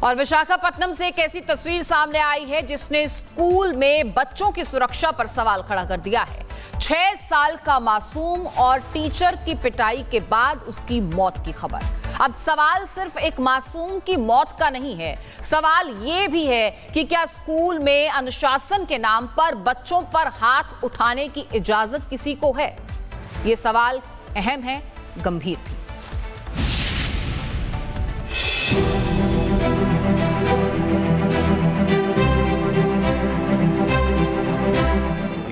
और विशाखापट्टनम से एक ऐसी तस्वीर सामने आई है जिसने स्कूल में बच्चों की सुरक्षा पर सवाल खड़ा कर दिया है। 6 साल का मासूम और टीचर की पिटाई के बाद उसकी मौत की खबर। अब सवाल सिर्फ एक मासूम की मौत का नहीं है, सवाल यह भी है कि क्या स्कूल में अनुशासन के नाम पर बच्चों पर हाथ उठाने की इजाजत किसी को है? यह सवाल अहम है, गंभीर भी।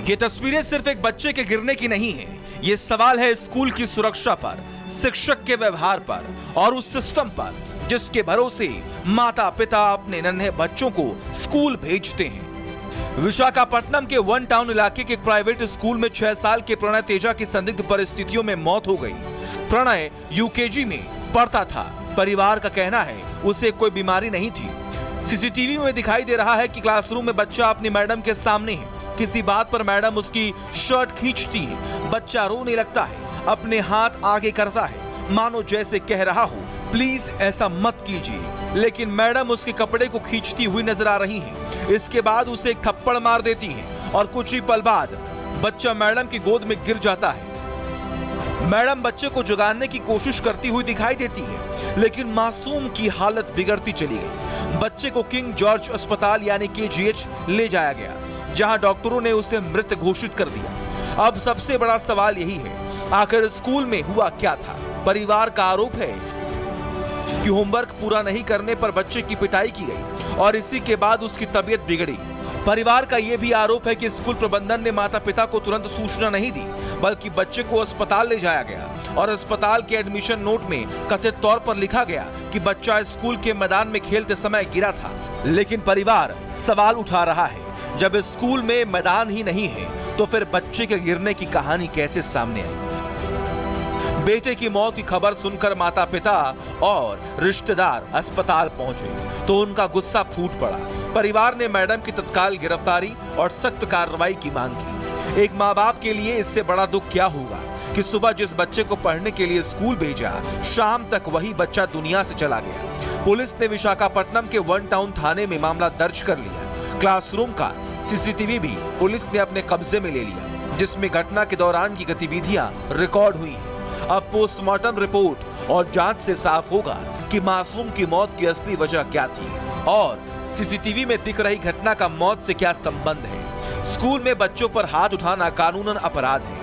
ये तस्वीरें सिर्फ एक बच्चे के गिरने की नहीं है, ये सवाल है स्कूल की सुरक्षा पर, शिक्षक के व्यवहार पर और उस सिस्टम पर जिसके भरोसे माता पिता अपने नन्हे बच्चों को स्कूल भेजते हैं। विशाखापट्टनम के वन टाउन इलाके के एक प्राइवेट स्कूल में 6 साल के प्रणय तेजा की संदिग्ध परिस्थितियों में मौत हो गई। प्रणय यूकेजी में पढ़ता था। परिवार का कहना है उसे कोई बीमारी नहीं थी। सीसीटीवी में दिखाई दे रहा है कि क्लासरूम में बच्चा अपनी मैडम के सामने है। किसी बात पर मैडम उसकी शर्ट खींचती है। बच्चा रोने लगता है, अपने हाथ आगे करता है, मानो जैसे कह रहा हो प्लीज ऐसा मत कीजिए, लेकिन मैडम उसके कपड़े को खींचती हुई नजर आ रही हैं। इसके बाद उसे एक थप्पड़ मार देती हैं और कुछ ही पल बाद बच्चा मैडम की गोद में गिर जाता है। मैडम बच्चे को जगाने की कोशिश करती हुई दिखाई देती है, लेकिन मासूम की हालत बिगड़ती चली गई। बच्चे को किंग जॉर्ज अस्पताल यानी KGH ले जाया गया, जहां डॉक्टरों ने उसे मृत घोषित कर दिया। अब सबसे बड़ा सवाल यही है, आखिर स्कूल में हुआ क्या था? परिवार का आरोप है कि होमवर्क पूरा नहीं करने पर बच्चे की पिटाई की गई और इसी के बाद उसकी तबीयत बिगड़ी। परिवार का यह भी आरोप है कि स्कूल प्रबंधन ने माता पिता को तुरंत सूचना नहीं दी, बल्कि बच्चे को अस्पताल ले जाया गया और अस्पताल के एडमिशन नोट में कथित तौर पर लिखा गया कि बच्चा स्कूल के मैदान में खेलते समय गिरा था। लेकिन परिवार सवाल उठा रहा है, जब स्कूल में मैदान ही नहीं है तो फिर बच्चे के गिरने की कहानी कैसे सामने आई? बेटे की मौत की खबर सुनकर माता पिता और रिश्तेदार अस्पताल पहुंचे तो उनका गुस्सा फूट पड़ा। परिवार ने मैडम की तत्काल गिरफ्तारी और सख्त कार्रवाई की मांग की। एक माँ बाप के लिए इससे बड़ा दुख क्या होगा कि सुबह जिस बच्चे को पढ़ने के लिए स्कूल भेजा, शाम तक वही बच्चा दुनिया से चला गया। पुलिस ने विशाखापट्टनम के वन टाउन थाने में मामला दर्ज कर लिया। क्लासरूम का सीसीटीवी भी पुलिस ने अपने कब्जे में ले लिया, जिसमें घटना के दौरान की गतिविधियां रिकॉर्ड हुई हैं। अब पोस्टमार्टम रिपोर्ट और जांच से साफ होगा कि मासूम की मौत की असली वजह क्या थी और सीसीटीवी में दिख रही घटना का मौत से क्या संबंध है। स्कूल में बच्चों पर हाथ उठाना कानूनन अपराध है।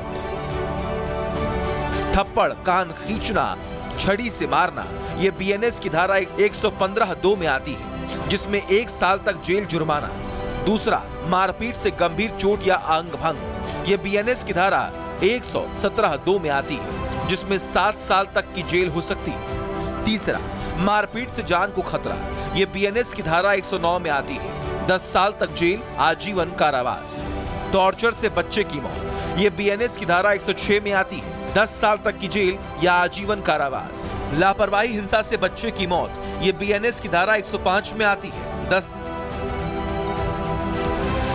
थप्पड़, कान खींचना, छड़ी से मारना, ये BNS की धारा 115(2) में आती है, जिसमें 1 साल तक जेल जुर्माना। दूसरा, मारपीट से गंभीर चोट या अंग भंग, ये BNS की धारा 117(2) में आती है, जिसमें 7 साल तक की जेल हो सकती है। तीसरा, मारपीट से जान को खतरा, ये BNS की धारा 109 में आती है, 10 साल तक जेल, आजीवन कारावास। टॉर्चर से बच्चे की मौत, ये BNS की धारा 106 में आती है, 10 साल तक की जेल या आजीवन कारावास। लापरवाही हिंसा से बच्चे की मौत, ये BNS की धारा 105 में आती है, 10